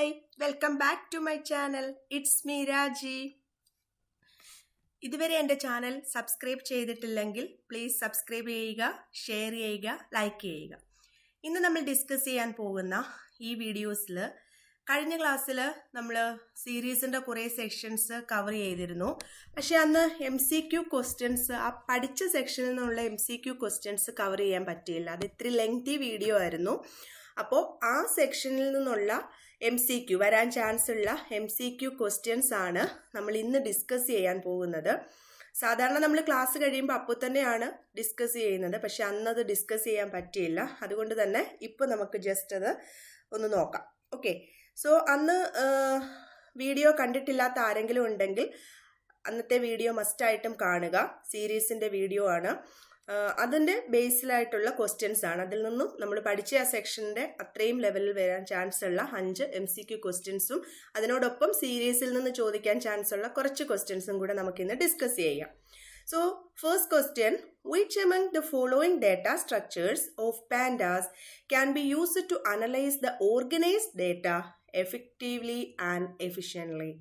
Hi, welcome back to my channel. It's me Raji. ഇതുവരെ എൻ്റെ channel subscribe ചെയ്തിട്ടില്ലെങ്കിൽ please subscribe ചെയ്യുക, share ചെയ്യുക, ലൈക്ക് ചെയ്യുക. ഇന്ന് നമ്മൾ ഡിസ്കസ് ചെയ്യാൻ പോകുന്ന ഈ വീഡിയോസിൽ കഴിഞ്ഞ ക്ലാസ്സിൽ നമ്മൾ സീരീസിൻ്റെ കുറേ സെക്ഷൻസ് കവർ ചെയ്തിരുന്നു. പക്ഷെ അന്ന് MCQ ക്വസ്റ്റ്യൻസ്, ആ പഠിച്ച സെക്ഷനിൽ നിന്നുള്ള MCQ ക്വസ്റ്റ്യൻസ് കവർ ചെയ്യാൻ പറ്റിയില്ല. അത് ഇത്തിരി ലെങ്തി വീഡിയോ ആയിരുന്നു. അപ്പോൾ ആ സെക്ഷനിൽ നിന്നുള്ള MCQ വരാൻ ചാൻസ് ഉള്ള MCQ ക്വസ്റ്റ്യൻസ് ആണ് നമ്മൾ ഇന്ന് ഡിസ്കസ് ചെയ്യാൻ പോകുന്നത്. സാധാരണ നമ്മൾ ക്ലാസ് കഴിയുമ്പോൾ അപ്പോൾ തന്നെയാണ് ഡിസ്കസ് ചെയ്യുന്നത്. പക്ഷെ അന്നത് ഡിസ്കസ് ചെയ്യാൻ പറ്റിയില്ല. അതുകൊണ്ട് തന്നെ ഇപ്പോൾ നമുക്ക് ജസ്റ്റ് അത് ഒന്ന് നോക്കാം. ഓക്കെ, സോ അന്ന് വീഡിയോ കണ്ടിട്ടില്ലാത്ത ആരെങ്കിലും ഉണ്ടെങ്കിൽ അന്നത്തെ വീഡിയോ മസ്റ്റായിട്ടും കാണുക. സീരീസിൻ്റെ വീഡിയോ ആണ്. അതിൻ്റെ ബേസിലായിട്ടുള്ള ക്വസ്റ്റ്യൻസ് ആണ്. അതിൽ നിന്നും നമ്മൾ പഠിച്ച ആ സെക്ഷൻ്റെ അത്രയും ലെവലിൽ വരാൻ ചാൻസ് ഉള്ള 5 MCQ ക്വസ്റ്റ്യൻസും അതിനോടൊപ്പം സീരീസിൽ നിന്ന് ചോദിക്കാൻ ചാൻസ് ഉള്ള കുറച്ച് ക്വസ്റ്റ്യൻസും കൂടെ നമുക്കിന്ന് ഡിസ്കസ് ചെയ്യാം. So, first question, which among the following data structures of pandas can be used to analyze the organized data effectively and efficiently?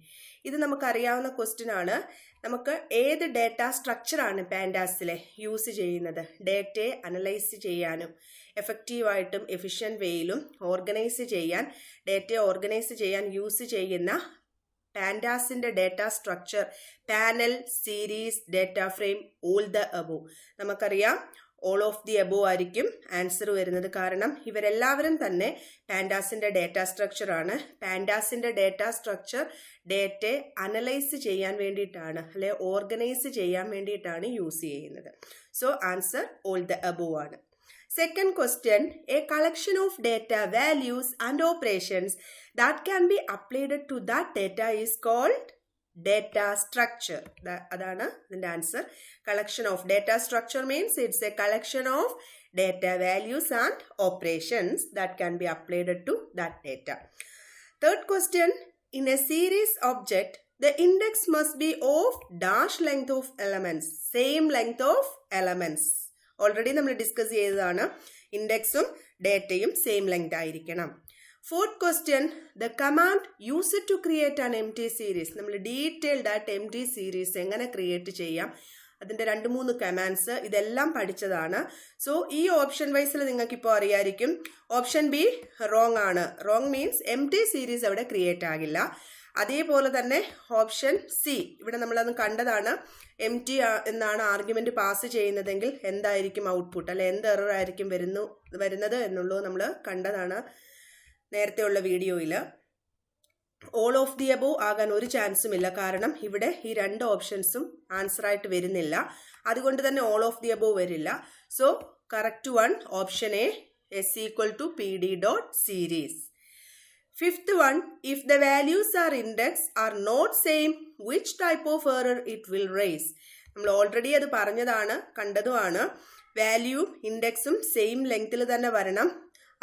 ഇത് നമുക്കറിയാവുന്ന ക്വസ്റ്റ്യൻ ആണ്. നമുക്ക് ഏത് ഡേറ്റ സ്ട്രക്ചറാണ് പാൻഡാസിലെ യൂസ് ചെയ്യുന്നത് ഡേറ്റയെ അനലൈസ് ചെയ്യാനും എഫക്റ്റീവായിട്ടും എഫിഷ്യൻറ്റ് വേയിലും ഡേറ്റയെ ഓർഗനൈസ് ചെയ്യാൻ യൂസ് ചെയ്യുന്ന പാൻഡാസിൻ്റെ data structure, panel, series, data frame, all the above. നമുക്കറിയാം ഓൾ ഓഫ് ദി അബോ ആയിരിക്കും ആൻസർ വരുന്നത്. കാരണം ഇവരെല്ലാവരും തന്നെ പാൻഡാസിൻ്റെ ഡേറ്റ സ്ട്രക്ചറാണ്. പാൻഡാസിൻ്റെ ഡേറ്റ സ്ട്രക്ചർ ഡേറ്റയെ അനലൈസ് ചെയ്യാൻ വേണ്ടിയിട്ടാണ്, അല്ലെ ഓർഗനൈസ് ചെയ്യാൻ വേണ്ടിയിട്ടാണ് യൂസ് ചെയ്യുന്നത്. സോ ആൻസർ ഓൾ ദ അബോ ആണ്. Second question, a collection of data, values and operations that can be applied to that data is called data structure. Adana the answer. Collection of data structure means it's a collection of data, values and operations that can be applied to that data. Third question, in a series object, the index must be of dash length of elements, same length of elements. Already നമ്മൾ discuss ചെയ്തതാണ്. ഇൻഡെക്സും ഡേറ്റയും same length ആയിരിക്കണം. Fourth question, the command use to create an empty series. നമ്മൾ detailed ആയിട്ട് empty series എങ്ങനെ create ചെയ്യാം, അതിൻ്റെ 2-3 കമാൻഡ്സ് ഇതെല്ലാം പഠിച്ചതാണ്. സോ ഈ ഓപ്ഷൻ വൈസിൽ നിങ്ങൾക്കിപ്പോൾ അറിയായിരിക്കും. ഓപ്ഷൻ ബി റോങ് ആണ്. റോങ് മീൻസ് എംപ്റ്റി സീരീസ് അവിടെ ക്രിയേറ്റ് ആകില്ല. അതേപോലെ തന്നെ ഓപ്ഷൻ സി, ഇവിടെ നമ്മളത് കണ്ടതാണ്. MT എന്നാണ് ആർഗ്യുമെന്റ് പാസ് ചെയ്യുന്നതെങ്കിൽ എന്തായിരിക്കും ഔട്ട്പുട്ട്, അല്ലെ എന്ത് എറർ ആയിരിക്കും വരുന്നത് എന്നുള്ളത് നമ്മൾ കണ്ടതാണ് നേരത്തെ ഉള്ള വീഡിയോയിൽ. ഓൾ ഓഫ് ദി അബോ ആകാൻ ഒരു ചാൻസും ഇല്ല. കാരണം ഇവിടെ ഈ 2 ഓപ്ഷൻസും ആൻസർ ആയിട്ട് വരുന്നില്ല. അതുകൊണ്ട് തന്നെ ഓൾ ഓഫ് ദി അബോ വരില്ല. So correct one option A, S=PD.series. Fifth one, if the values are indexed are not same, which type of error it will raise? നമ്മൾ ഓൾറെഡി അത് പറഞ്ഞതാണ്, കണ്ടതുമാണ്. വാല്യൂവും ഇൻഡെക്സും സെയിം ലെങ്ത്തിൽ തന്നെ വരണം.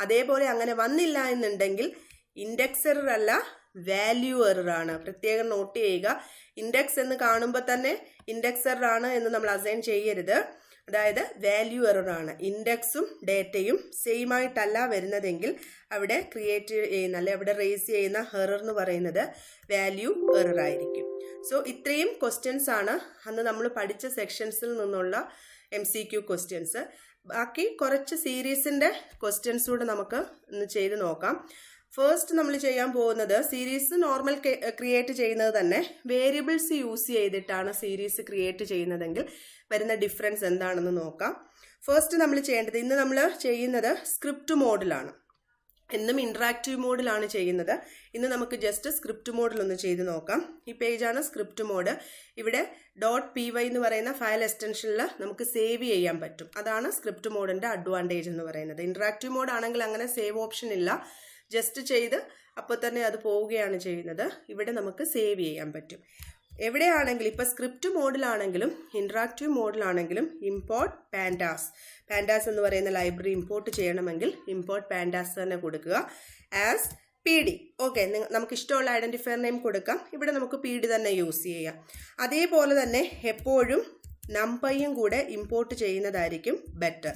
അതേപോലെ അങ്ങനെ വന്നില്ല എന്നുണ്ടെങ്കിൽ ഇൻഡെക്സ് എറർ അല്ല, വാല്യൂ എറർ ആണ്. പ്രത്യേകം നോട്ട് ചെയ്യുക. ഇൻഡെക്സ് എന്ന് കാണുമ്പോൾ തന്നെ ഇൻഡെക്സ് എറർ ആണ് എന്ന് നമ്മൾ അസൈൻ ചെയ്യരുത്. അതായത് വാല്യൂ എറർ ആണ്. ഇൻഡെക്സും ഡേറ്റയും സെയിം ആയിട്ടല്ല വരുന്നതെങ്കിൽ അവിടെ ക്രിയേറ്റ് ചെയ്യുന്ന, അല്ലെ അവിടെ റേസ് ചെയ്യുന്ന എറർ എന്ന് പറയുന്നത് വാല്യൂ എറർ ആയിരിക്കും. സോ ഇത്രയും ക്വസ്റ്റ്യൻസ് ആണ് അന്ന് നമ്മൾ പഠിച്ച സെക്ഷൻസിൽ നിന്നുള്ള MCQ ക്വസ്റ്റ്യൻസ്. ബാക്കി കുറച്ച് സീരീസിൻ്റെ ക്വസ്റ്റ്യൻസ് കൂടെ നമുക്ക് ഇന്ന് ചെയ്ത് നോക്കാം. ഫസ്റ്റ് നമ്മൾ ചെയ്യാൻ പോകുന്നത്, സീരീസ് നോർമൽ ക്രിയേറ്റ് ചെയ്യുന്നത് തന്നെ വേരിയബിൾസ് യൂസ് ചെയ്തിട്ടാണ് സീരീസ് ക്രിയേറ്റ് ചെയ്യുന്നതെങ്കിൽ വരുന്ന ഡിഫറൻസ് എന്താണെന്ന് നോക്കാം. ഫസ്റ്റ് നമ്മൾ ചെയ്യേണ്ടത്, ഇന്ന് നമ്മൾ ചെയ്യുന്നത് സ്ക്രിപ്റ്റ് മോഡിലാണ്. എന്നും ഇൻട്രാക്റ്റീവ് മോഡിലാണ് ചെയ്യുന്നത്. ഇന്ന് നമുക്ക് ജസ്റ്റ് സ്ക്രിപ്റ്റ് മോഡിൽ ഒന്ന് ചെയ്ത് നോക്കാം. ഈ പേജാണ് സ്ക്രിപ്റ്റ് മോഡ്. ഇവിടെ .py എന്ന് പറയുന്ന ഫയൽ എക്സ്റ്റൻഷനിൽ നമുക്ക് സേവ് ചെയ്യാൻ പറ്റും. അതാണ് സ്ക്രിപ്റ്റ് മോഡിൻ്റെ അഡ്വാൻറ്റേജ് എന്ന് പറയുന്നത്. ഇൻട്രാക്റ്റീവ് മോഡ് ആണെങ്കിൽ അങ്ങനെ സേവ് ഓപ്ഷൻ ഇല്ല. ജസ്റ്റ് ചെയ്ത് അപ്പോൾ തന്നെ അത് പോവുകയാണ് ചെയ്യുന്നത്. ഇവിടെ നമുക്ക് സേവ് ചെയ്യാൻ പറ്റും. എവിടെയാണെങ്കിലും, ഇപ്പോൾ സ്ക്രിപ്റ്റ് മോഡിലാണെങ്കിലും ഇൻട്രാക്റ്റീവ് മോഡിലാണെങ്കിലും ഇമ്പോർട്ട് പാൻഡാസ് എന്ന് പറയുന്ന ലൈബ്രറി ഇമ്പോർട്ട് ചെയ്യണമെങ്കിൽ ഇമ്പോർട്ട് പാൻഡാസ് തന്നെ കൊടുക്കുക. As PD. ഓക്കെ, നമുക്ക് ഇഷ്ടമുള്ള ഐഡൻറ്റിഫയർ നെയിം കൊടുക്കാം. ഇവിടെ നമുക്ക് PD തന്നെ യൂസ് ചെയ്യാം. അതേപോലെ തന്നെ എപ്പോഴും NumPyയും കൂടെ ഇമ്പോർട്ട് ചെയ്യുന്നതായിരിക്കും ബെറ്റർ.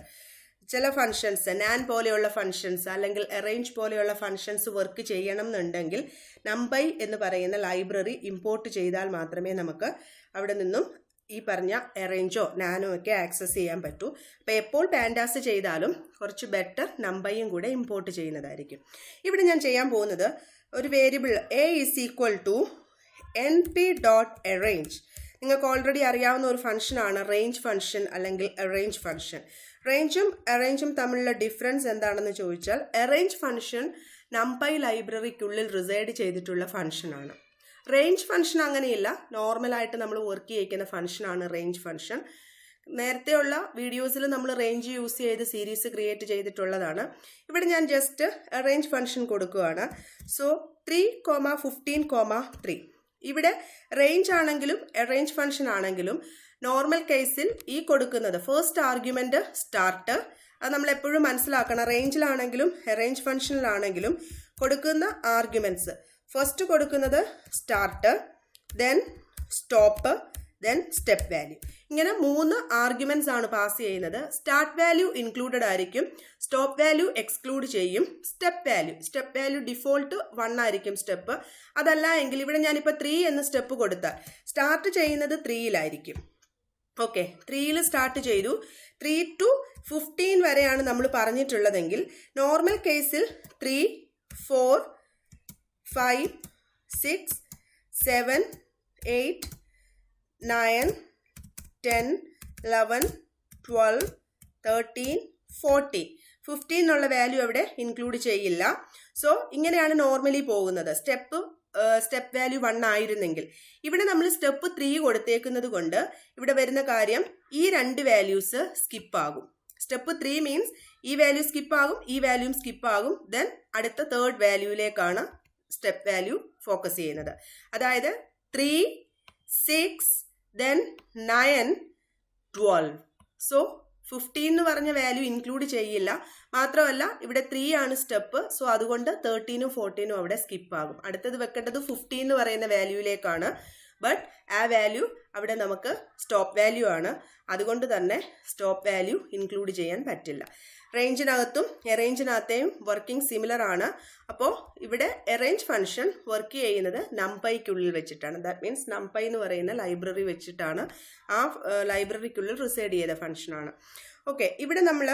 ചില ഫങ്ഷൻസ് നാൻ പോലെയുള്ള ഫങ്ഷൻസ് അല്ലെങ്കിൽ അറേഞ്ച് പോലെയുള്ള ഫങ്ഷൻസ് വർക്ക് ചെയ്യണം എന്നുണ്ടെങ്കിൽ numpy എന്ന് പറയുന്ന ലൈബ്രറി ഇമ്പോർട്ട് ചെയ്താൽ മാത്രമേ നമുക്ക് അവിടെ നിന്നും ഈ പറഞ്ഞ അറേഞ്ചോ നാനോ ഒക്കെ ആക്സസ് ചെയ്യാൻ പറ്റൂ. അപ്പോൾ എപ്പോൾ പാൻഡാസ് ചെയ്താലും കുറച്ച് ബെറ്റർ numpyയും കൂടെ ഇമ്പോർട്ട് ചെയ്യുന്നതായിരിക്കും. ഇവിടെ ഞാൻ ചെയ്യാൻ പോകുന്നത് ഒരു variable a is equal to np.arrange. നിങ്ങൾക്ക് ഓൾറെഡി അറിയാവുന്ന ഒരു ഫംഗ്ഷനാണ് റേഞ്ച് ഫംഗ്ഷൻ അല്ലെങ്കിൽ അറേഞ്ച് ഫംഗ്ഷൻ. റേഞ്ചും അറേഞ്ചും തമ്മിലുള്ള ഡിഫറൻസ് എന്താണെന്ന് ചോദിച്ചാൽ അറേഞ്ച് ഫംഗ്ഷൻ numpy ലൈബ്രറിക്കുള്ളിൽ റിസൈഡ് ചെയ്തിട്ടുള്ള ഫംഗ്ഷനാണ്. റേഞ്ച് ഫംഗ്ഷൻ അങ്ങനെയില്ല, നോർമലായിട്ട് നമ്മൾ വർക്ക് ചെയ്യിക്കുന്ന ഫംഗ്ഷനാണ് റേഞ്ച് ഫംഗ്ഷൻ. നേരത്തെയുള്ള വീഡിയോസിൽ നമ്മൾ റേഞ്ച് യൂസ് ചെയ്ത് സീരീസ് ക്രിയേറ്റ് ചെയ്തിട്ടുള്ളതാണ്. ഇവിടെ ഞാൻ ജസ്റ്റ് അറേഞ്ച് ഫംഗ്ഷൻ കൊടുക്കുകയാണ്. സോ 3,15,3. ഇവിടെ റേഞ്ച് ആണെങ്കിലും അറേഞ്ച് ഫംഗ്ഷൻ ആണെങ്കിലും നോർമൽ കേസിൽ ഈ കൊടുക്കുന്നത് ഫസ്റ്റ് ആർഗ്യുമെന്റ് സ്റ്റാർട്ട്, അത് നമ്മൾ എപ്പോഴും മനസ്സിലാക്കണം. റേഞ്ചിലാണെങ്കിലും അറേഞ്ച് ഫംഗ്ഷനിലാണെങ്കിലും കൊടുക്കുന്ന ആർഗ്യുമെന്റ്സ് ഫസ്റ്റ് കൊടുക്കുന്നത് start, then stop, then step value. ഇങ്ങനെ 3 ആർഗ്യുമെന്റ്സ് ആണ് പാസ് ചെയ്യുന്നത്. സ്റ്റാർട്ട് വാല്യൂ ഇൻക്ലൂഡഡ് ആയിരിക്കും, സ്റ്റോപ്പ് വാല്യൂ എക്സ്ക്ലൂഡ് ചെയ്യും, സ്റ്റെപ്പ് വാല്യൂ ഡിഫോൾട്ട് 1 ആയിരിക്കും സ്റ്റെപ്പ്. അതല്ല എങ്കിൽ ഇവിടെ ഞാനിപ്പോൾ 3 എന്ന സ്റ്റെപ്പ് കൊടുത്താൽ സ്റ്റാർട്ട് ചെയ്യുന്നത് 3-ലായിരിക്കും. ഓക്കെ, 3-ൽ സ്റ്റാർട്ട് ചെയ്തു. 3 to 15 വരെയാണ് നമ്മൾ പറഞ്ഞിട്ടുള്ളതെങ്കിൽ നോർമൽ കേസിൽ 3, 4, 5, 6, 7, 8, 9, 10, 11, 12, 13, 14, 15 എന്നുള്ള വാല്യൂ അവിടെ ഇൻക്ലൂഡ് ചെയ്യില്ല. സോ ഇങ്ങനെയാണ് നോർമലി പോകുന്നത്. സ്റ്റെപ്പ് വാല്യൂ 1 ആയിരുന്നെങ്കിൽ ഇവിടെ നമ്മൾ സ്റ്റെപ്പ് 3 കൊടുത്തേക്കുന്നത് കൊണ്ട് ഇവിടെ വരുന്ന കാര്യം ഈ 2 വാല്യൂസ് സ്കിപ്പ് ആകും. സ്റ്റെപ്പ് 3 മീൻസ് ഈ വാല്യൂ സ്കിപ്പ് ആകും, ഈ വാല്യൂം സ്കിപ്പ് ആകും. ദെൻ അടുത്ത തേർഡ് വാല്യൂയിലേക്കാണ് സ്റ്റെപ്പ് വാല്യൂ ഫോക്കസ് ചെയ്യുന്നത്. അതായത് 3, 6, then 9, 12. സോ 15 എന്ന് പറഞ്ഞ വാല്യൂ ഇൻക്ലൂഡ് ചെയ്യില്ല. മാത്രമല്ല ഇവിടെ 3 ആണ് സ്റ്റെപ്പ്. സോ അതുകൊണ്ട് 13ഉം 14ഉം അവിടെ സ്കിപ്പ് ആകും. അടുത്തത് വെക്കേണ്ടത് 15 എന്ന് പറയുന്ന വാല്യൂയിലേക്കാണ്. ബട്ട് ആ വാല്യൂ അവിടെ നമുക്ക് സ്റ്റോപ്പ് വാല്യൂ ആണ്. അതുകൊണ്ട് തന്നെ സ്റ്റോപ്പ് വാല്യൂ ഇൻക്ലൂഡ് ചെയ്യാൻ പറ്റില്ല. റേഞ്ചിനകത്തും അറേഞ്ചിനകത്തെയും വർക്കിംഗ് സിമിലർ ആണ്. അപ്പോൾ ഇവിടെ അറേഞ്ച് ഫംഗ്ഷൻ വർക്ക് ചെയ്യുന്നത് numpyക്കുള്ളിൽ വെച്ചിട്ടാണ്. ദാറ്റ് മീൻസ് numpy എന്ന് പറയുന്ന ലൈബ്രറി വെച്ചിട്ടാണ്. ആ ലൈബ്രറിക്കുള്ളിൽ റിസൈഡ് ചെയ്ത ഫംഗ്ഷനാണ്. ഓക്കെ, ഇവിടെ നമ്മൾ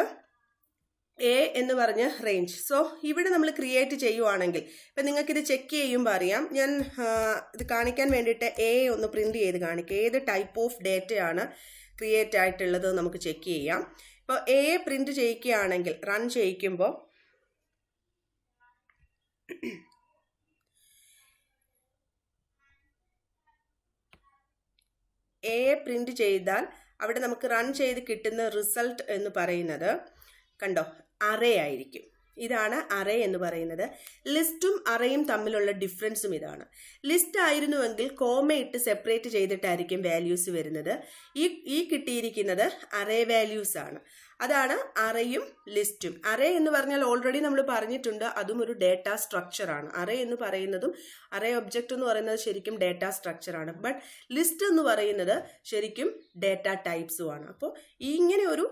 എ എന്ന് പറഞ്ഞ റേഞ്ച്. സോ ഇവിടെ നമ്മൾ ക്രിയേറ്റ് ചെയ്യുവാണെങ്കിൽ ഇപ്പം നിങ്ങൾക്കിത് ചെക്ക് ചെയ്യുമ്പോൾ അറിയാം. ഞാൻ ഇത് കാണിക്കാൻ വേണ്ടിയിട്ട് എ ഒന്ന് പ്രിന്റ് ചെയ്ത് കാണിക്കുക. ഏത് ടൈപ്പ് ഓഫ് ഡേറ്റയാണ് ക്രിയേറ്റ് ആയിട്ടുള്ളത് നമുക്ക് ചെക്ക് ചെയ്യാം. ഇപ്പോൾ എ പ്രിന്റ് ചെയ്യിക്കുകയാണെങ്കിൽ റൺ ചെയ്യിക്കുമ്പോൾ എ പ്രിന്റ് ചെയ്താൽ അവിടെ നമുക്ക് റൺ ചെയ്ത് കിട്ടുന്ന റിസൾട്ട് എന്ന് പറയുന്നത് കണ്ടോ, അറേ ആയിരിക്കും. ഇതാണ് അറേ എന്ന് പറയുന്നത്. ലിസ്റ്റും അറേയും തമ്മിലുള്ള ഡിഫറൻസും ഇതാണ്. ലിസ്റ്റ് ആയിരുന്നുവെങ്കിൽ കോമയിട്ട് സെപ്പറേറ്റ് ചെയ്തിട്ടായിരിക്കും വാല്യൂസ് വരുന്നത്. ഈ കിട്ടിയിരിക്കുന്നത് അറേ വാല്യൂസ് ആണ്. അതാണ് അറേയും ലിസ്റ്റും. അറേ എന്ന് പറഞ്ഞാൽ ഓൾറെഡി നമ്മൾ പറഞ്ഞിട്ടുണ്ട്, അതും ഒരു ഡേറ്റാ സ്ട്രക്ചറാണ്. അറേ എന്ന് പറയുന്നതും അറേ ഒബ്ജക്റ്റ് എന്ന് പറയുന്നത് ശരിക്കും ഡേറ്റാ സ്ട്രക്ചറാണ്. ബട്ട് ലിസ്റ്റ് എന്ന് പറയുന്നത് ശരിക്കും ഡേറ്റാ ടൈപ്സുമാണ്. അപ്പോൾ ഇങ്ങനെ ഒരു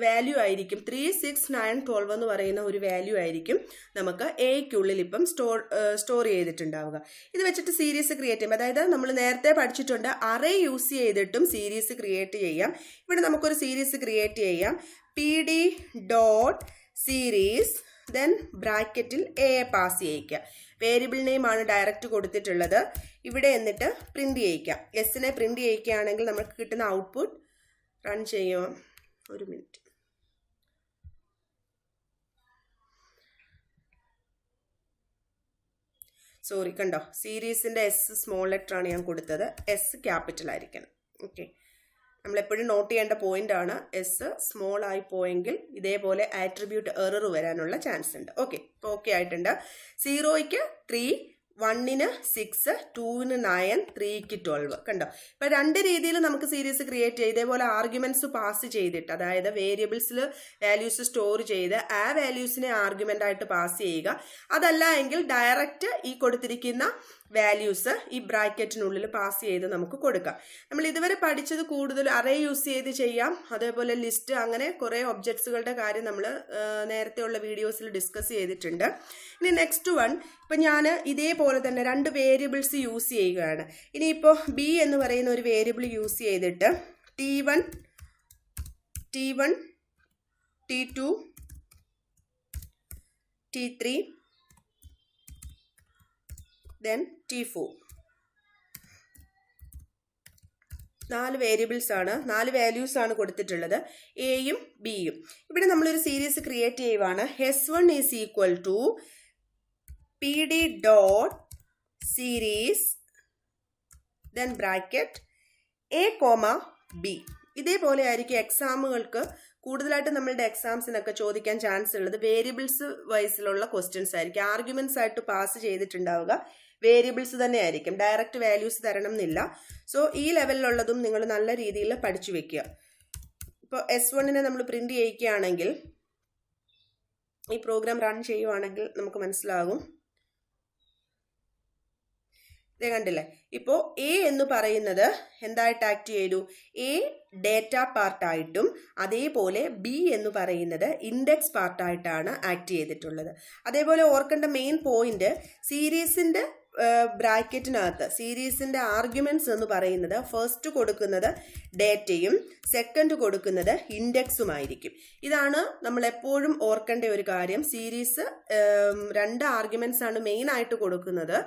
വാല്യൂ ആയിരിക്കും 3, 6, 9, 12 എന്ന് പറയുന്ന ഒരു വാല്യൂ ആയിരിക്കും നമുക്ക് എയ്ക്കുള്ളിൽ ഇപ്പം സ്റ്റോർ ചെയ്തിട്ടുണ്ടാവുക. ഇത് വെച്ചിട്ട് സീരീസ് ക്രിയേറ്റ് ചെയ്യും. അതായത് നമ്മൾ നേരത്തെ പഠിച്ചിട്ടുണ്ട് അറേ യൂസ് ചെയ്തിട്ടും സീരീസ് ക്രിയേറ്റ് ചെയ്യാം. ഇവിടെ നമുക്കൊരു സീരീസ് ക്രിയേറ്റ് ചെയ്യാം. pd ഡോട്ട് സീരീസ്, ദെൻ ബ്രാക്കറ്റിൽ എ പാസ് ചെയ്യിക്കുക. വേരിയബിൾ നെയിം ആണ് ഡയറക്റ്റ് കൊടുത്തിട്ടുള്ളത്. ഇവിടെ എന്നിട്ട് പ്രിന്റ് ചെയ്യിക്കാം. എസിനെ പ്രിന്റ് ചെയ്യിക്കുകയാണെങ്കിൽ നമുക്ക് കിട്ടുന്ന ഔട്ട്പുട്ട് റൺ ചെയ്യാം. ഒരു മിനിറ്റ്. സോറി, കണ്ടോ, സീരീസിന്റെ എസ് സ്മോൾ ലെറ്റർ ആണ് ഞാൻ കൊടുത്തത്. എസ് ക്യാപിറ്റൽ ആയിരിക്കണം. ഓക്കെ, നമ്മളെപ്പോഴും നോട്ട് ചെയ്യേണ്ട പോയിന്റ് ആണ്. എസ് സ്മോൾ ആയി പോയെങ്കിൽ ഇതേപോലെ ആട്രിബ്യൂട്ട് എറർ വരാനുള്ള ചാൻസ് ഉണ്ട്. ഓക്കെ, ഇപ്പോൾ ഓക്കെ ആയിട്ടുണ്ട്. 0ക്ക് 3, 1-ന് 6, 2-ന് 9, 3-ക്ക് 12. കണ്ടോ? ഇപ്പൊ രണ്ട് രീതിയിൽ നമുക്ക് സീരീസ് ക്രിയേറ്റ് ചെയ്ത് ഇതേപോലെ ആർഗ്യുമെന്റ്സ് പാസ് ചെയ്തിട്ട്, അതായത് വേരിയബിൾസിൽ വാല്യൂസ് സ്റ്റോർ ചെയ്ത് ആ വാല്യൂസിനെ ആർഗ്യുമെന്റ് ആയിട്ട് പാസ് ചെയ്യുക. അതല്ല എങ്കിൽ ഡയറക്റ്റ് ഈ കൊടുത്തിരിക്കുന്ന വാല്യൂസ് ഈ ബ്രാക്കറ്റിനുള്ളിൽ പാസ് ചെയ്ത് നമുക്ക് കൊടുക്കാം. നമ്മൾ ഇതുവരെ പഠിച്ചത് കൂടുതൽ അറേ യൂസ് ചെയ്ത് ചെയ്യാം, അതേപോലെ ലിസ്റ്റ്, അങ്ങനെ കുറേ ഒബ്ജക്ട്സുകളുടെ കാര്യം നമ്മൾ നേരത്തെയുള്ള വീഡിയോസിൽ ഡിസ്കസ് ചെയ്തിട്ടുണ്ട്. ഇനി നെക്സ്റ്റ് വൺ, ഇപ്പം ഞാൻ ഇതേപോലെ തന്നെ രണ്ട് വേരിയബിൾസ് യൂസ് ചെയ്യുകയാണ്. ഇനിയിപ്പോൾ ബി എന്ന് പറയുന്ന ഒരു വേരിയബിൾ യൂസ് ചെയ്തിട്ട് T1, T2, T3, then T4. 4 variables ആണ്, 4 വാല്യൂസ് ആണ് കൊടുത്തിട്ടുള്ളത്, എയും ബിയും. ഇവിടെ നമ്മളൊരു സീരീസ് ക്രിയേറ്റ് ചെയ്യുവാണ്. S1 is equal to PD dot series then bracket A, B. ഇതേപോലെ ആയിരിക്കും എക്സാമുകൾക്ക് കൂടുതലായിട്ട് നമ്മളുടെ എക്സാംസിനൊക്കെ ചോദിക്കാൻ ചാൻസ് ഉള്ളത്. വേരിയബിൾസ് വൈസിലുള്ള ക്വസ്റ്റ്യൻസ് ആയിരിക്കും. ആർഗ്യുമെന്റ്സ് ആയിട്ട് പാസ് ചെയ്തിട്ടുണ്ടാവുക വേരിയബിൾസ് തന്നെ ആയിരിക്കും, ഡയറക്റ്റ് വാല്യൂസ് തരണം എന്നില്ല. സോ ഈ ലെവലിലുള്ളതും നിങ്ങൾ നല്ല രീതിയിൽ പഠിച്ചു വെക്കുക. ഇപ്പോൾ S1-നെ നമ്മൾ പ്രിന്റ് ചെയ്യിക്കുകയാണെങ്കിൽ, ഈ പ്രോഗ്രാം റൺ ചെയ്യുവാണെങ്കിൽ നമുക്ക് മനസ്സിലാകും. ഇത് കണ്ടില്ലേ? ഇപ്പോൾ എ എന്ന് പറയുന്നത് എന്തായിട്ട് ആക്ട് ചെയ്തു? എ ഡേറ്റ പാർട്ടായിട്ടും അതേപോലെ ബി എന്ന് പറയുന്നത് ഇൻഡെക്സ് പാർട്ടായിട്ടാണ് ആക്ട് ചെയ്തിട്ടുള്ളത്. അതേപോലെ ഓർക്കേണ്ട മെയിൻ പോയിന്റ്, സീരീസിന്റെ ബ്രാക്കറ്റിനകത്ത് സീരീസിന്റെ ആർഗ്യുമെന്റ്സ് എന്ന് പറയുന്നത് ഫസ്റ്റ് കൊടുക്കുന്നത് ഡേറ്റയും സെക്കൻഡ് കൊടുക്കുന്നത് ഇൻഡെക്സുമായിരിക്കും. ഇതാണ് നമ്മൾ എപ്പോഴും ഓർക്കേണ്ട ഒരു കാര്യം. സീരീസ് രണ്ട് ആർഗ്യുമെന്റ്സ് ആണ് മെയിൻ ആയിട്ട് കൊടുക്കുന്നത്,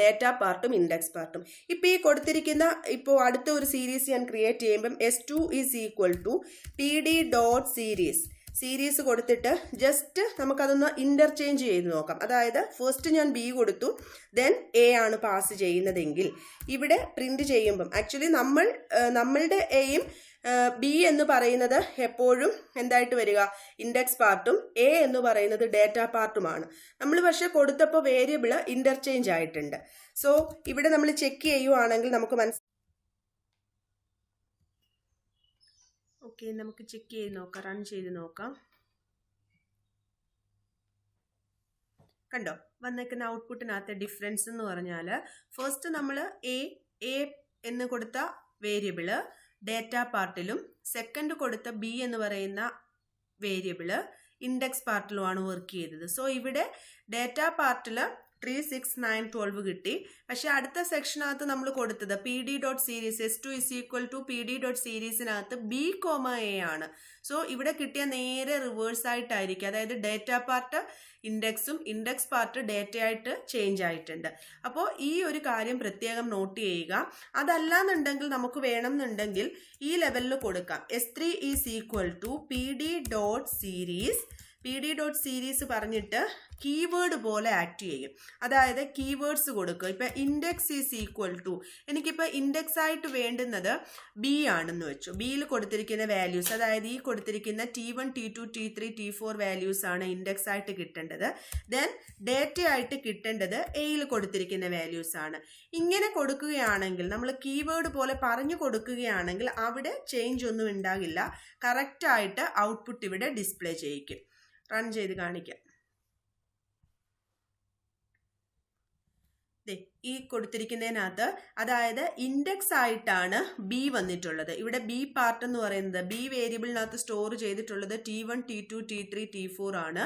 ഡേറ്റ പാർട്ടും ഇൻഡെക്സ് പാർട്ടും. ഇപ്പൊ ഈ കൊടുത്തിരിക്കുന്ന, ഇപ്പോൾ അടുത്ത ഒരു സീരീസ് ഞാൻ ക്രിയേറ്റ് ചെയ്യുമ്പം S2 is equal to PD dot series കൊടുത്തിട്ട് ജസ്റ്റ് നമുക്കതൊന്ന് ഇന്റർചേഞ്ച് ചെയ്ത് നോക്കാം. അതായത് ഫസ്റ്റ് ഞാൻ ബി കൊടുത്തു, ദെൻ എ ആണ് പാസ് ചെയ്യുന്നതെങ്കിൽ ഇവിടെ പ്രിന്റ് ചെയ്യുമ്പം ആക്ച്വലി നമ്മളുടെ എയും ബി എന്ന് പറയുന്നത് എപ്പോഴും എന്തായിട്ട് വരിക? ഇൻഡെക്സ് പാർട്ടും എ എന്ന് പറയുന്നത് ഡേറ്റ പാർട്ടുമാണ്. നമ്മൾ പക്ഷെ കൊടുത്തപ്പോൾ വേരിയബിൾ ഇന്റർചേഞ്ച് ആയിട്ടുണ്ട്. സോ ഇവിടെ നമ്മൾ ചെക്ക് ചെയ്യുവാണെങ്കിൽ നമുക്ക് ഓക്കെ, നമുക്ക് ചെക്ക് ചെയ്ത് നോക്കാം, റൺ ചെയ്ത് നോക്കാം. കണ്ടോ? വന്നേക്കുന്ന ഔട്ട്പുട്ടിനകത്ത് ഡിഫറൻസ് എന്ന് പറഞ്ഞാൽ, ഫസ്റ്റ് നമ്മൾ എ എന്ന് കൊടുത്ത വേരിയബിള് ഡേറ്റ പാർട്ടിലും സെക്കൻഡ് കൊടുത്ത ബി എന്ന് പറയുന്ന വേരിയബിള് ഇൻഡെക്സ് പാർട്ടിലുമാണ് വർക്ക് ചെയ്തത്. സോ ഇവിടെ ഡേറ്റ പാർട്ടിൽ 3, 6, 9, 12 കിട്ടി. പക്ഷെ അടുത്ത സെക്ഷനകത്ത് നമ്മൾ കൊടുത്തത് PD dot series S2 is equal to PD dot സീരീസിനകത്ത് B, A ആണ്. സോ ഇവിടെ കിട്ടിയ നേരെ റിവേഴ്സ് ആയിട്ടായിരിക്കും. അതായത് ഡേറ്റ പാർട്ട് ഇൻഡെക്സും ഇൻഡെക്സ് പാർട്ട് ഡേറ്റയായിട്ട് ചേഞ്ച് ആയിട്ടുണ്ട്. അപ്പോൾ ഈ ഒരു കാര്യം പ്രത്യേകം നോട്ട് ചെയ്യുക. അതല്ലാന്നുണ്ടെങ്കിൽ നമുക്ക് വേണമെന്നുണ്ടെങ്കിൽ ഈ ലെവലിൽ കൊടുക്കാം. S3 is equal to PD dot series പറഞ്ഞിട്ട് കീവേഡ് പോലെ ആക്ട് ചെയ്യും. അതായത് കീവേഡ്സ് കൊടുക്കുക. ഇപ്പൊ ഇൻഡെക്സ് ഈസ് ഈക്വൽ ടു, എനിക്കിപ്പോൾ ഇൻഡെക്സ് ആയിട്ട് വേണ്ടുന്നത് ബി ആണെന്ന് വെച്ചു. ബിയിൽ കൊടുത്തിരിക്കുന്ന വാല്യൂസ്, അതായത് ഈ കൊടുത്തിരിക്കുന്ന T1, T2, T3, T4 values ആണ് ഇൻഡെക്സ് ആയിട്ട് കിട്ടേണ്ടത്. ദെൻ ഡേറ്റ ആയിട്ട് കിട്ടേണ്ടത് എയിൽ കൊടുത്തിരിക്കുന്ന വാല്യൂസ് ആണ്. ഇങ്ങനെ കൊടുക്കുകയാണെങ്കിൽ, നമ്മൾ കീവേഡ് പോലെ പറഞ്ഞു കൊടുക്കുകയാണെങ്കിൽ അവിടെ ചേഞ്ച് ഒന്നും ഉണ്ടാകില്ല. കറക്റ്റായിട്ട് ഔട്ട്പുട്ട് ഇവിടെ ഡിസ്പ്ലേ ചെയ്യിക്കും. റൺ ചെയ്ത് കാണിക്കാം. ഈ കൊടുത്തിരിക്കുന്നതിനകത്ത് അതായത് ഇൻഡെക്സ് ആയിട്ടാണ് ബി വന്നിട്ടുള്ളത്. ഇവിടെ ബി പാർട്ട് എന്ന് പറയുന്നത് ബി വേരിയബിളിനകത്ത് സ്റ്റോർ ചെയ്തിട്ടുള്ളത് T1, T2, T3, T4 ആണ്.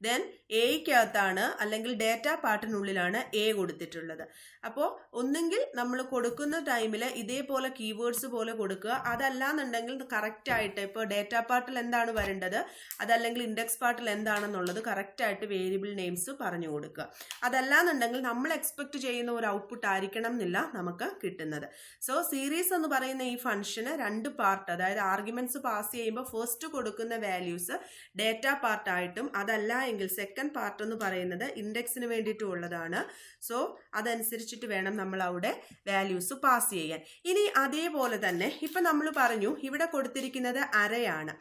ദെൻ എയ്ക്കകത്താണ് അല്ലെങ്കിൽ ഡേറ്റ പാർട്ടിനുള്ളിലാണ് എ കൊടുത്തിട്ടുള്ളത്. അപ്പോൾ ഒന്നെങ്കിൽ നമ്മൾ കൊടുക്കുന്ന ടൈമിൽ ഇതേപോലെ കീവേഡ്സ് പോലെ കൊടുക്കുക. അതല്ലാന്നുണ്ടെങ്കിൽ കറക്റ്റായിട്ട് ഇപ്പോൾ ഡേറ്റ പാർട്ടിൽ എന്താണ് വരേണ്ടത്, അതല്ലെങ്കിൽ ഇൻഡെക്സ് പാർട്ടിൽ എന്താണെന്നുള്ളത് കറക്റ്റായിട്ട് വേരിയബിൾ നെയിംസ് പറഞ്ഞു കൊടുക്കുക. അതല്ലാന്നുണ്ടെങ്കിൽ നമ്മൾ എക്സ്പെക്ട് ചെയ്യുന്ന ഒരു ഔട്ട്പുട്ട് ആയിരിക്കണം എന്നില്ല നമുക്ക് കിട്ടുന്നത്. സോ സീരീസ് എന്ന് പറയുന്ന ഈ ഫംഗ്ഷന് രണ്ട് പാർട്ട്, അതായത് ആർഗ്യുമെന്റ്സ് പാസ് ചെയ്യുമ്പോൾ ഫസ്റ്റ് കൊടുക്കുന്ന വാല്യൂസ് ഡേറ്റ പാർട്ടായിട്ടും അതല്ല എങ്കിൽ സെക്കൻഡ് പാർട്ട് എന്ന് പറയുന്നത് ഇൻഡെക്സിന് വേണ്ടിയിട്ടും ഉള്ളതാണ്. സോ അതനുസരിച്ചിട്ട് വേണം നമ്മൾ അവിടെ വാല്യൂസ് പാസ് ചെയ്യാൻ. ഇനി അതേപോലെ തന്നെ ഇപ്പം നമ്മൾ പറഞ്ഞു ഇവിടെ കൊടുത്തിരിക്കുന്നത് അറയാണ്.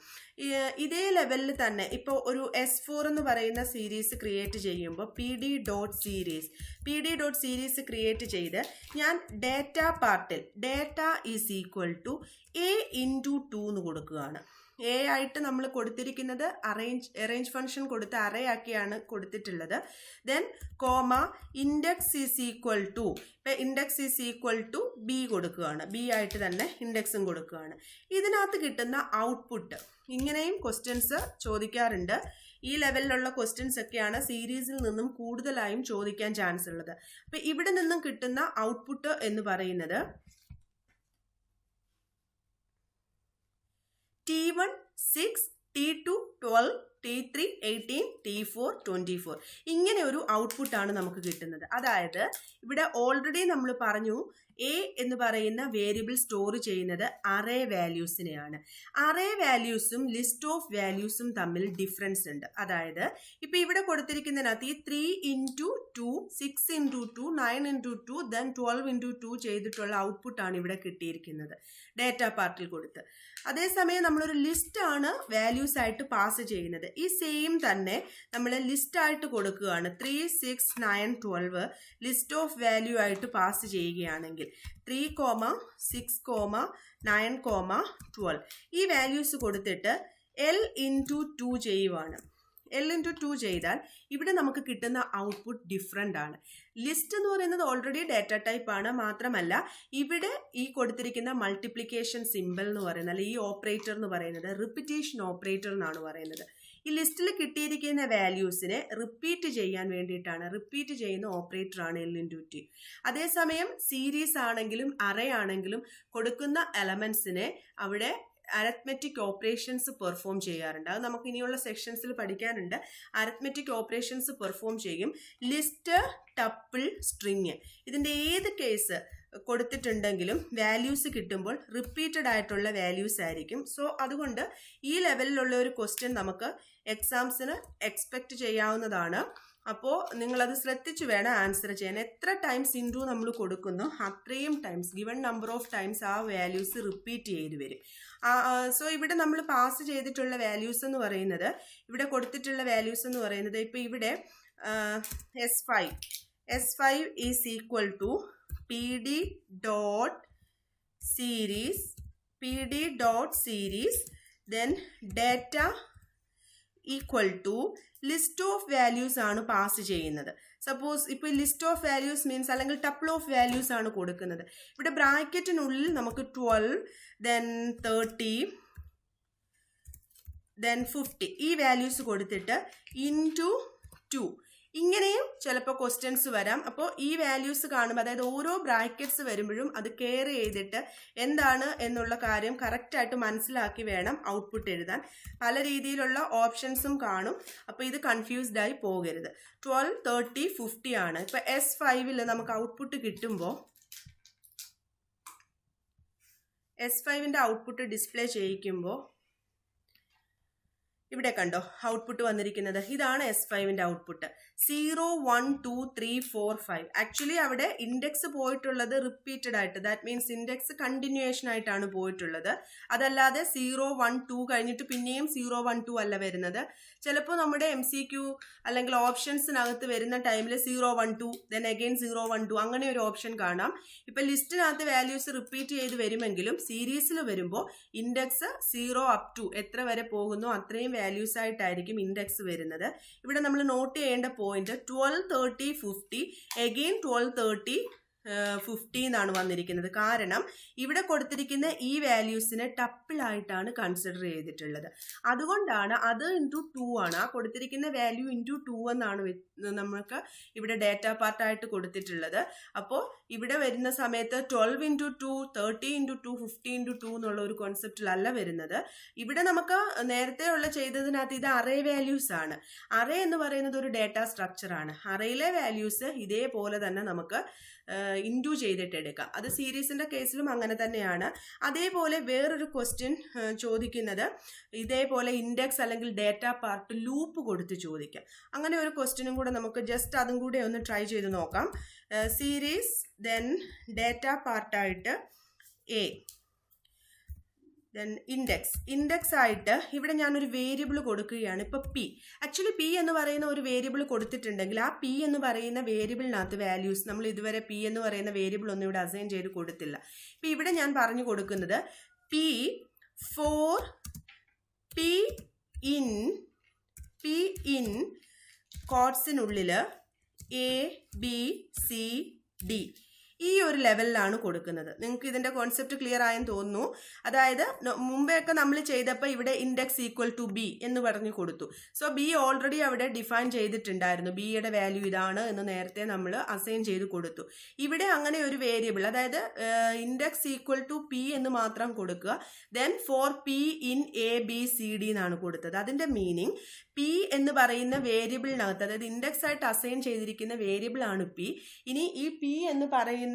ഇതേ ലെവലിൽ തന്നെ ഇപ്പോൾ ഒരു S4 എന്ന് പറയുന്ന സീരീസ് ക്രിയേറ്റ് ചെയ്യുമ്പോൾ PD ഡോട്ട് സീരീസ് ക്രിയേറ്റ് ചെയ്ത് ഞാൻ ഡേറ്റ പാർട്ടിൽ data is equal to A into 2 എന്ന് കൊടുക്കുകയാണ്. A ആയിട്ട് നമ്മൾ കൊടുത്തിരിക്കുന്നത് അറേഞ്ച് ഫംഗ്ഷൻ കൊടുത്ത് അറയാക്കിയാണ് കൊടുത്തിട്ടുള്ളത്. Then comma index is equal to, ഇപ്പം index is equal to B കൊടുക്കുകയാണ്. B ആയിട്ട് തന്നെ ഇൻഡെക്സും കൊടുക്കുകയാണ്. ഇതിനകത്ത് കിട്ടുന്ന ഔട്ട്പുട്ട്, ഇങ്ങനെയും ക്വസ്റ്റ്യൻസ് ചോദിക്കാറുണ്ട്. ഈ ലെവലിലുള്ള ക്വസ്റ്റ്യൻസ് ഒക്കെയാണ് സീരീസിൽ നിന്നും കൂടുതലായും ചോദിക്കാൻ ചാൻസ് ഉള്ളത്. അപ്പം ഇവിടെ നിന്നും കിട്ടുന്ന ഔട്ട്പുട്ട് എന്ന് പറയുന്നത് T1 6, T2 12, T3 18, T4 24. ഇങ്ങനെ ഒരു ഔട്ട്പുട്ടാണ് നമുക്ക് കിട്ടുന്നത്. അതായത് ഇവിടെ ഓൾറെഡി നമ്മൾ പറഞ്ഞു A എന്ന് പറയുന്ന വേരിയബിൾ സ്റ്റോർ ചെയ്യുന്നത് അറേ വാല്യൂസിനെയാണ്. അറേ വാല്യൂസും ലിസ്റ്റ് ഓഫ് വാല്യൂസും തമ്മിൽ ഡിഫറൻസ് ഉണ്ട്. അതായത് ഇപ്പം ഇവിടെ കൊടുത്തിരിക്കുന്നതിനകത്ത് ഈ 3 into 2, 6 into 2, 9 into 2, then 12 into 2 ചെയ്തിട്ടുള്ള ഔട്ട്പുട്ടാണ് ഇവിടെ കിട്ടിയിരിക്കുന്നത് ഡേറ്റ പാർട്ടിൽ കൊടുത്ത്. അതേസമയം നമ്മളൊരു ലിസ്റ്റ് ആണ് വാല്യൂസ് ആയിട്ട് പാസ് ചെയ്യുന്നത്. ഈ സെയിം തന്നെ നമ്മൾ ലിസ്റ്റ് ആയിട്ട് കൊടുക്കുകയാണ്. 3, 6, 9, 12 ലിസ്റ്റ് ഓഫ് വാല്യൂ ആയിട്ട് പാസ് ചെയ്യുകയാണെങ്കിൽ 3, 6, 9, 12 ഈ വാല്യൂസ് കൊടുത്തിട്ട് L ഇൻറ്റു 2 ചെയ്യുവാണ്. L ഇൻറ്റു 2 ചെയ്താൽ ഇവിടെ നമുക്ക് കിട്ടുന്ന ഔട്ട്പുട്ട് ഡിഫറെൻ്റ് ആണ്. ലിസ്റ്റ് എന്ന് പറയുന്നത് ഓൾറെഡി ഡേറ്റ ടൈപ്പ് ആണ്. മാത്രമല്ല ഇവിടെ ഈ കൊടുത്തിരിക്കുന്ന മൾട്ടിപ്ലിക്കേഷൻ സിമ്പിൾ എന്ന് പറയുന്നത്, അല്ലെങ്കിൽ ഈ ഓപ്പറേറ്റർ എന്ന് പറയുന്നത് റിപ്പിറ്റേഷൻ ഓപ്പറേറ്റർ എന്നാണ് പറയുന്നത്. ഈ ലിസ്റ്റിൽ കിട്ടിയിരിക്കുന്ന വാല്യൂസിനെ റിപ്പീറ്റ് ചെയ്യാൻ വേണ്ടിയിട്ടാണ്, റിപ്പീറ്റ് ചെയ്യുന്ന ഓപ്പറേറ്റർ ആണ് L ഇൻറ്റു 2. അതേസമയം സീരീസ് ആണെങ്കിലും അറേ ആണെങ്കിലും കൊടുക്കുന്ന എലമെന്റ്സിനെ അവിടെ അരിത്മെറ്റിക് ഓപ്പറേഷൻസ് പെർഫോം ചെയ്യാറുണ്ട്. അത് നമുക്ക് ഇനിയുള്ള സെക്ഷൻസിൽ പഠിക്കാനുണ്ട്. അരിത്മെറ്റിക് ഓപ്പറേഷൻസ് പെർഫോം ചെയ്യും. ലിസ്റ്റ്, ടപ്പിൾ, സ്ട്രിങ് ഇതിൻ്റെ ഏത് കേസ് കൊടുത്തിട്ടുണ്ടെങ്കിലും വാല്യൂസ് കിട്ടുമ്പോൾ റിപ്പീറ്റഡ് ആയിട്ടുള്ള വാല്യൂസ് ആയിരിക്കും. സോ അതുകൊണ്ട് ഈ ലെവലിലുള്ള ഒരു ക്വസ്റ്റ്യൻ നമുക്ക് എക്സാംസിന് എക്സ്പെക്റ്റ് ചെയ്യാവുന്നതാണ്. അപ്പോൾ നിങ്ങളത് ശ്രദ്ധിച്ചു വേണം ആൻസർ ചെയ്യാൻ. എത്ര ടൈംസ് ഇൻറ്റു നമ്മൾ കൊടുക്കുന്നു അത്രയും times, given number of times ആ വാല്യൂസ് റിപ്പീറ്റ് ചെയ്ത് വരും. സോ ഇവിടെ നമ്മൾ പാസ് ചെയ്തിട്ടുള്ള വാല്യൂസ് എന്ന് പറയുന്നത്, ഇവിടെ കൊടുത്തിട്ടുള്ള വാല്യൂസ് എന്ന് പറയുന്നത്, ഇപ്പോൾ ഇവിടെ S5 is equal to PD dot series then data equal to list of values ആണ് പാസ് ചെയ്യുന്നത്. സപ്പോസ് ഇപ്പോൾ ലിസ്റ്റ് ഓഫ് വാല്യൂസ് മീൻസ് അല്ലെങ്കിൽ ടപ്പിൾ ഓഫ് വാല്യൂസ് ആണ് കൊടുക്കുന്നത്. ഇവിടെ ബ്രാക്കറ്റിനുള്ളിൽ നമുക്ക് 12, ദെൻ 30, ദെൻ 50 ഈ വാല്യൂസ് കൊടുത്തിട്ട് ഇൻറ്റു 2 ഇങ്ങനെയും ചിലപ്പോൾ ക്വസ്റ്റ്യൻസ് വരാം. അപ്പോൾ ഈ വാല്യൂസ് കാണുമ്പോൾ, അതായത് ഓരോ ബ്രാക്കറ്റ്സ് വരുമ്പോഴും അത് കെയർ ചെയ്തിട്ട് എന്താണ് എന്നുള്ള കാര്യം കറക്റ്റായിട്ട് മനസ്സിലാക്കി വേണം ഔട്ട്പുട്ട് എഴുതാൻ. പല രീതിയിലുള്ള ഓപ്ഷൻസും കാണും. അപ്പോൾ ഇത് കൺഫ്യൂസ്ഡ് ആയി പോകരുത്. 12, 30, 50 ആണ്. ഇപ്പോൾ S5 നമുക്ക് ഔട്ട്പുട്ട് കിട്ടുമ്പോൾ S5 ഔട്ട്പുട്ട് ഡിസ്പ്ലേ ചെയ്യിക്കുമ്പോൾ ഇവിടെ കണ്ടോ ഔട്ട്പുട്ട് വന്നിരിക്കുന്നത്. ഇതാണ് S5 ഔട്ട്പുട്ട്. 0, 1, 2, 3, 4, 5. ആക്ച്വലി അവിടെ ഇൻഡെക്സ് പോയിട്ടുള്ളത് റിപ്പീറ്റഡ് ആയിട്ട്, ദാറ്റ് മീൻസ് ഇൻഡെക്സ് കണ്ടിന്യൂവേഷൻ ആയിട്ടാണ് പോയിട്ടുള്ളത്. അതല്ലാതെ 0, 1, 2 കഴിഞ്ഞിട്ട് പിന്നെയും 0, 1, 2 അല്ല വരുന്നത്. ചിലപ്പോൾ നമ്മുടെ MCQ അല്ലെങ്കിൽ ഓപ്ഷൻസിനകത്ത് വരുന്ന ടൈമിൽ 0, 1, 2 ദെൻ അഗെയിൻ 0, 1, 2 അങ്ങനെ ഒരു ഓപ്ഷൻ കാണാം. ഇപ്പം ലിസ്റ്റിനകത്ത് വാല്യൂസ് റിപ്പീറ്റ് ചെയ്ത് വരുമെങ്കിലും സീരീസിൽ വരുമ്പോൾ ഇൻഡെക്സ് 0 അപ് ടു എത്ര വരെ പോകുന്നു അത്രയും വാല്യൂസ് ആയിട്ടായിരിക്കും ഇൻഡെക്സ് വരുന്നത്. ഇവിടെ നമ്മൾ നോട്ട് ചെയ്യേണ്ട പോയിന്റ് 12, 30, 50 അഗെയിൻ 12, 30, 50 എന്നാണ് വന്നിരിക്കുന്നത്. കാരണം ഇവിടെ കൊടുത്തിരിക്കുന്ന ഈ വാല്യൂസിനെ ടപ്പിളായിട്ടാണ് കൺസിഡർ ചെയ്തിട്ടുള്ളത്. അതുകൊണ്ടാണ് അത് ഇൻറ്റു 2 ആണ്. ആ കൊടുത്തിരിക്കുന്ന വാല്യൂ ഇൻറ്റു 2 എന്നാണ് നമുക്ക് ഇവിടെ ഡേറ്റ പാർട്ടായിട്ട് കൊടുത്തിട്ടുള്ളത്. അപ്പോൾ ഇവിടെ വരുന്ന സമയത്ത് 12 ഇൻറ്റു 2, 30 ഇൻറ്റു 2, 50 ഇൻറ്റു 2 എന്നുള്ള ഒരു കോൺസെപ്റ്റിലല്ല വരുന്നത്. ഇവിടെ നമുക്ക് നേരത്തെ ഉള്ള ചെയ്തതിനകത്ത് ഇത് അറേ വാല്യൂസ് ആണ്. അറേ എന്ന് പറയുന്നത് ഒരു ഡേറ്റ സ്ട്രക്ചർ ആണ്. അറേയിലെ വാല്യൂസ് ഇതേപോലെ തന്നെ നമുക്ക് ഇൻറ്റു ചെയ്തിട്ട് എടുക്കാം. അത് സീരീസിന്റെ കേസിലും അങ്ങനെ തന്നെയാണ്. അതേപോലെ വേറൊരു ക്വസ്റ്റ്യൻ ചോദിക്കുന്നത് ഇതേപോലെ ഇൻഡെക്സ് അല്ലെങ്കിൽ ഡേറ്റ പാർട്ട് ലൂപ്പ് കൊടുത്ത് ചോദിക്കാം. അങ്ങനെ ഒരു ക്വസ്റ്റ്യനും കൂടെ നമുക്ക് ജസ്റ്റ് അതും കൂടെ ഒന്ന് ട്രൈ ചെയ്ത് നോക്കാം. സീരീസ് ദെൻ ഡേറ്റ പാർട്ടായിട്ട് എ, ദെൻ ഇൻഡെക്സ് ആയിട്ട് ഇവിടെ ഞാനൊരു വേരിയബിൾ കൊടുക്കുകയാണ്. ഇപ്പോൾ പി, ആക്ച്വലി പി എന്ന് പറയുന്ന ഒരു വേരിയബിൾ കൊടുത്തിട്ടുണ്ടെങ്കിൽ ആ പി എന്ന് പറയുന്ന വേരിയബിളിനകത്ത് വാല്യൂസ് നമ്മൾ ഇതുവരെ പി എന്ന് പറയുന്ന വേരിയബിൾ ഒന്നും ഇവിടെ അസൈൻ ചെയ്ത് കൊടുത്തില്ല. ഇപ്പം ഇവിടെ ഞാൻ പറഞ്ഞു കൊടുക്കുന്നത് പി ഫോർ പി ഇൻ കോഡ്സിനുള്ളിൽ എ ബി സി ഡി ഈ ഒരു ലെവലിലാണ് കൊടുക്കുന്നത്. നിങ്ങൾക്ക് ഇതിന്റെ കോൺസെപ്റ്റ് ക്ലിയർ ആയെന്ന് തോന്നുന്നു. അതായത് മുമ്പെയൊക്കെ നമ്മൾ ചെയ്തപ്പോൾ ഇവിടെ ഇൻഡെക്സ് ഈക്വൽ ടു ബി എന്ന് പറഞ്ഞു കൊടുത്തു. സോ ബി ഓൾറെഡി അവിടെ ഡിഫൈൻ ചെയ്തിട്ടുണ്ടായിരുന്നു. ബിയുടെ വാല്യൂ ഇതാണ് എന്ന് നേരത്തെ നമ്മൾ അസൈൻ ചെയ്ത് കൊടുത്തു. ഇവിടെ അങ്ങനെ ഒരു വേരിയബിൾ, അതായത് ഇൻഡെക്സ് ഈക്വൽ ടു പി എന്ന് മാത്രം കൊടുക്കുക. Then for P in A B C D എന്നാണ് കൊടുത്തത്. അതിന്റെ മീനിങ് പി എന്ന് പറയുന്ന വേരിയബിളിനകത്ത്, അതായത് ഇൻഡെക്സ് ആയിട്ട് അസൈൻ ചെയ്തിരിക്കുന്ന വേരിയബിൾ ആണ് പി. ഇനി ഈ പി എന്ന് പറയുന്ന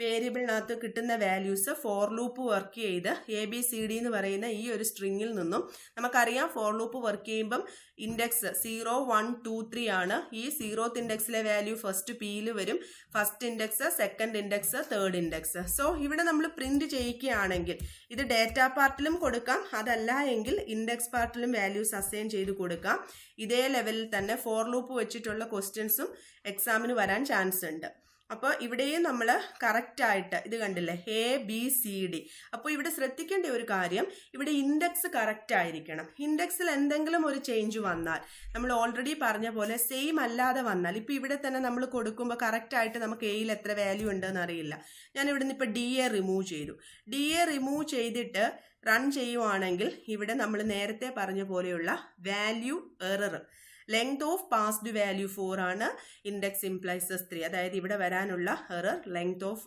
വേരിയബിളിനകത്ത് കിട്ടുന്ന വാല്യൂസ് ഫോർ ലൂപ്പ് വർക്ക് ചെയ്ത് എ ബി സി ഡി എന്ന് പറയുന്ന ഈ ഒരു സ്ട്രിങ്ങിൽ നിന്നും നമുക്കറിയാം ഫോർ ലൂപ്പ് വർക്ക് ചെയ്യുമ്പം ഇൻഡെക്സ് 0, 1, 2, 3 ആണ്. ഈ 0th ഇൻഡെക്സിലെ വാല്യൂ ഫസ്റ്റ് പിയിൽ വരും. First index, second index, third index. So ഇവിടെ നമ്മൾ പ്രിന്റ് ചെയ്യിക്കുകയാണെങ്കിൽ ഇത് ഡേറ്റ പാർട്ടിലും കൊടുക്കാം, അതല്ല എങ്കിൽ ഇൻഡെക്സ് പാർട്ടിലും വാല്യൂസ് അസൈൻ ചെയ്ത് കൊടുക്കാം. ഇതേ ലെവലിൽ തന്നെ ഫോർ ലൂപ്പ് വെച്ചിട്ടുള്ള ക്വസ്റ്റ്യൻസും എക്സാമിന് വരാൻ ചാൻസ് ഉണ്ട്. അപ്പോൾ ഇവിടെയും നമ്മൾ കറക്റ്റായിട്ട് ഇത് കണ്ടില്ലേ, എ ബി സി ഡി. അപ്പോൾ ഇവിടെ ശ്രദ്ധിക്കേണ്ട ഒരു കാര്യം, ഇവിടെ ഇൻഡെക്സ് കറക്റ്റ് ആയിരിക്കണം. ഇൻഡെക്സിൽ എന്തെങ്കിലും ഒരു ചേഞ്ച് വന്നാൽ, നമ്മൾ ഓൾറെഡി പറഞ്ഞ പോലെ സെയിം അല്ലാതെ വന്നാൽ, ഇപ്പോൾ ഇവിടെ തന്നെ നമ്മൾ കൊടുക്കുമ്പോൾ കറക്റ്റായിട്ട് നമുക്ക് എയിൽ എത്ര വാല്യൂ ഉണ്ടെന്ന് അറിയില്ല. ഞാൻ ഇവിടെ നിന്ന് ഇപ്പോൾ ഡി എ റിമൂവ് ചെയ്തു. ഡി എ റിമൂവ് ചെയ്തിട്ട് റൺ ചെയ്യുവാണെങ്കിൽ ഇവിടെ നമ്മൾ നേരത്തെ പറഞ്ഞ പോലെയുള്ള value error, length of passed value 4 ആണ്, ഇൻഡെക്സ് ഇംപ്ലൈസസ് 3. അതായത് ഇവിടെ വരാനുള്ള error length of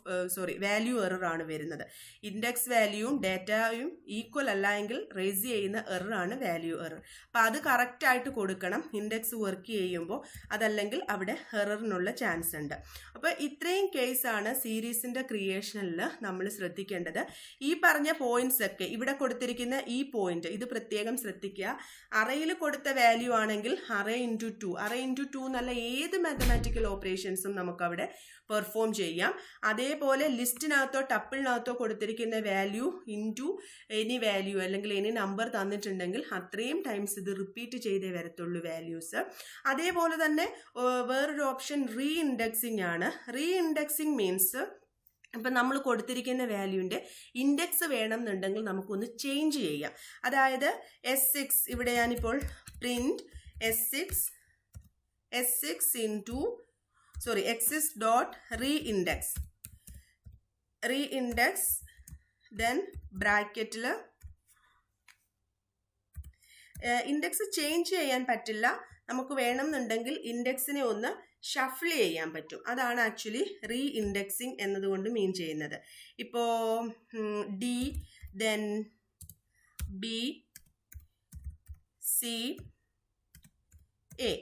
value error ആണ് വരുന്നത്. ഇൻഡെക്സ് വാല്യൂവും ഡേറ്റയും ഈക്വൽ അല്ല എങ്കിൽ റേസ് ചെയ്യുന്ന എറർ ആണ് വാല്യൂ എറർ. അപ്പം അത് കറക്റ്റ് ആയിട്ട് കൊടുക്കണം ഇൻഡെക്സ് വർക്ക് ചെയ്യുമ്പോൾ, അതല്ലെങ്കിൽ അവിടെ എററിനുള്ള ചാൻസ് ഉണ്ട്. അപ്പോൾ ഇത്രയും കേസാണ് സീരീസിന്റെ ക്രിയേഷനിൽ നമ്മൾ ശ്രദ്ധിക്കേണ്ടത്. ഈ പറഞ്ഞ പോയിന്റ്സ് ഒക്കെ ഇവിടെ കൊടുത്തിരിക്കുന്ന ഈ പോയിന്റ് ഇത് പ്രത്യേകം ശ്രദ്ധിക്കുക. അറയിൽ കൊടുത്ത വാല്യൂ ആണെങ്കിൽ അറേ ഇൻറ്റു 2, അറേ ഇൻറ്റു 2 എന്നല്ല ഏത് മാത്തമാറ്റിക്കൽ ഓപ്പറേഷൻസും നമുക്കവിടെ പെർഫോം ചെയ്യാം. അതേപോലെ ലിസ്റ്റിനകത്തോ ടപ്പിളിനകത്തോ കൊടുത്തിരിക്കുന്ന വാല്യൂ ഇൻറ്റു എനി വാല്യൂ അല്ലെങ്കിൽ എനി നമ്പർ തന്നിട്ടുണ്ടെങ്കിൽ അത്രയും ടൈംസ് ഇത് റിപ്പീറ്റ് ചെയ്തേ വരത്തുള്ളൂ വാല്യൂസ്. അതേപോലെ തന്നെ വേറൊരു ഓപ്ഷൻ റീ ഇൻഡെക്സിങ് ആണ്. റീ ഇൻഡെക്സിങ് മീൻസ് ഇപ്പം നമ്മൾ കൊടുത്തിരിക്കുന്ന വാല്യൂവിൻ്റെ ഇൻഡെക്സ് വേണമെന്നുണ്ടെങ്കിൽ നമുക്കൊന്ന് ചേഞ്ച് ചെയ്യാം. അതായത് S6 ഇവിടെ ഞാനിപ്പോൾ print S6 into x6 dot reindex then ബ്രാക്കറ്റിൽ ഇൻഡെക്സ് ചേഞ്ച് ചെയ്യാൻ പറ്റില്ല. നമുക്ക് വേണമെന്നുണ്ടെങ്കിൽ ഇൻഡെക്സിനെ ഒന്ന് ഷഫിൾ ചെയ്യാൻ പറ്റും. അതാണ് ആക്ച്വലി റീ ഇൻഡെക്സിങ് എന്നതുകൊണ്ട് മീൻ ചെയ്യുന്നത്. ഇപ്പോൾ D, then B, C, A,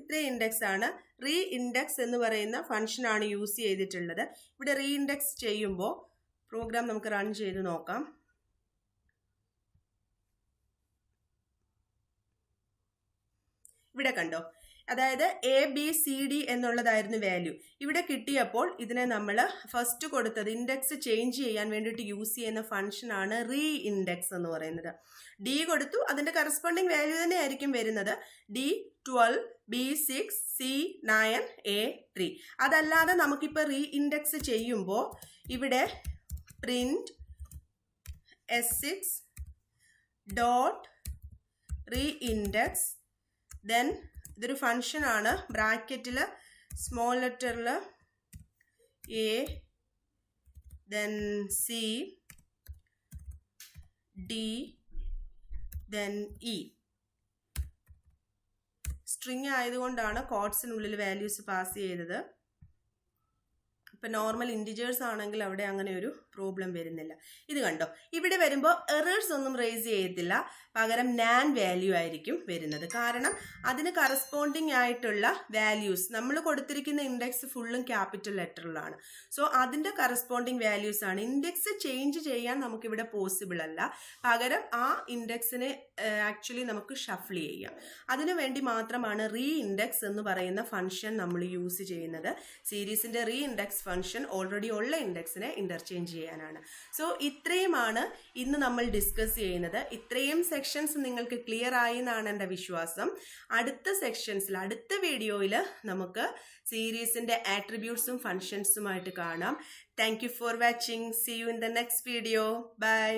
ഇത്രയും ഇൻഡെക്സ് ആണ്. റീ ഇൻഡെക്സ് എന്ന് പറയുന്ന ഫംഗ്ഷനാണ് യൂസ് ചെയ്തിട്ടുള്ളത്. ഇവിടെ റീ ഇൻഡെക്സ് ചെയ്യുമ്പോൾ പ്രോഗ്രാം നമുക്ക് റൺ ചെയ്ത് നോക്കാം. ഇവിടെ കണ്ടോ, അതായത് എ ബി സി ഡി എന്നുള്ളതായിരുന്നു വാല്യൂ. ഇവിടെ കിട്ടിയപ്പോൾ ഇതിനെ നമ്മൾ ഫസ്റ്റ് കൊടുത്തത് ഇൻഡെക്സ് ചേഞ്ച് ചെയ്യാൻ വേണ്ടിയിട്ട് യൂസ് ചെയ്യുന്ന ഫംഗ്ഷനാണ് റീ ഇൻഡെക്സ് എന്ന് പറയുന്നത്. ഡി കൊടുത്തു, അതിന്റെ കറസ്പോണ്ടിങ് വാല്യൂ തന്നെ ആയിരിക്കും വരുന്നത്. D 12, B 6, C 9, A 3. അതല്ലാതെ നമുക്കിപ്പോൾ റീ ഇൻഡെക്സ് ചെയ്യുമ്പോൾ ഇവിടെ print S6 dot re index, then ഇതൊരു ഫംഗ്ഷൻ ആണ്, ബ്രാക്കറ്റിൽ സ്മോൾ ലെറ്ററിൽ A, then C, D, then E. String ആയതുകൊണ്ടാണ് കോട്സിനുള്ളിൽ വാല്യൂസ് പാസ് ചെയ്തത്. ഇപ്പം നോർമൽ ഇൻറ്റിജേഴ്സ് ആണെങ്കിൽ അവിടെ അങ്ങനെ ഒരു പ്രോബ്ലം വരുന്നില്ല. ഇത് കണ്ടോ, ഇവിടെ വരുമ്പോൾ എറേഴ്സ് ഒന്നും റേസ് ചെയ്യത്തില്ല, പകരം നാൻ വാല്യൂ ആയിരിക്കും വരുന്നത്. കാരണം അതിന് കറസ്പോണ്ടിങ് ആയിട്ടുള്ള വാല്യൂസ് നമ്മൾ കൊടുത്തിരിക്കുന്ന ഇൻഡെക്സ് ഫുള്ളും ക്യാപിറ്റൽ ലെറ്ററിലാണ്. സോ അതിൻ്റെ കറസ്പോണ്ടിങ് വാല്യൂസ് ആണ്. ഇൻഡെക്സ് ചേഞ്ച് ചെയ്യാൻ നമുക്കിവിടെ പോസിബിൾ അല്ല, പകരം ആ ഇൻഡെക്സിനെ ആക്ച്വലി നമുക്ക് ഷഫിൾ ചെയ്യാം. അതിനു വേണ്ടി മാത്രമാണ് റീ ഇൻഡെക്സ് എന്ന് പറയുന്ന ഫംഗ്ഷൻ നമ്മൾ യൂസ് ചെയ്യുന്നത്. സീരീസിൻ്റെ റീ ഇൻഡെക്സ് ഫംഗ്ഷൻ ഓൾറെഡി ഉള്ള ഇൻഡെക്സിനെ ഇന്റർചേഞ്ച് ചെയ്യാനാണ്. സോ ഇത്രയുമാണ് ഇന്ന് നമ്മൾ ഡിസ്കസ് ചെയ്യുന്നത്. ഇത്രയും സെക്ഷൻസ് നിങ്ങൾക്ക് ക്ലിയർ ആയി എന്നാണ് എൻ്റെ വിശ്വാസം. അടുത്ത സെക്ഷൻസിൽ, അടുത്ത വീഡിയോയിൽ നമുക്ക് സീരീസിന്റെ ആട്രിബ്യൂട്ട്സും ഫംഗ്ഷൻസുമായിട്ട് കാണാം. Thank you for watching. See you in the next video. By.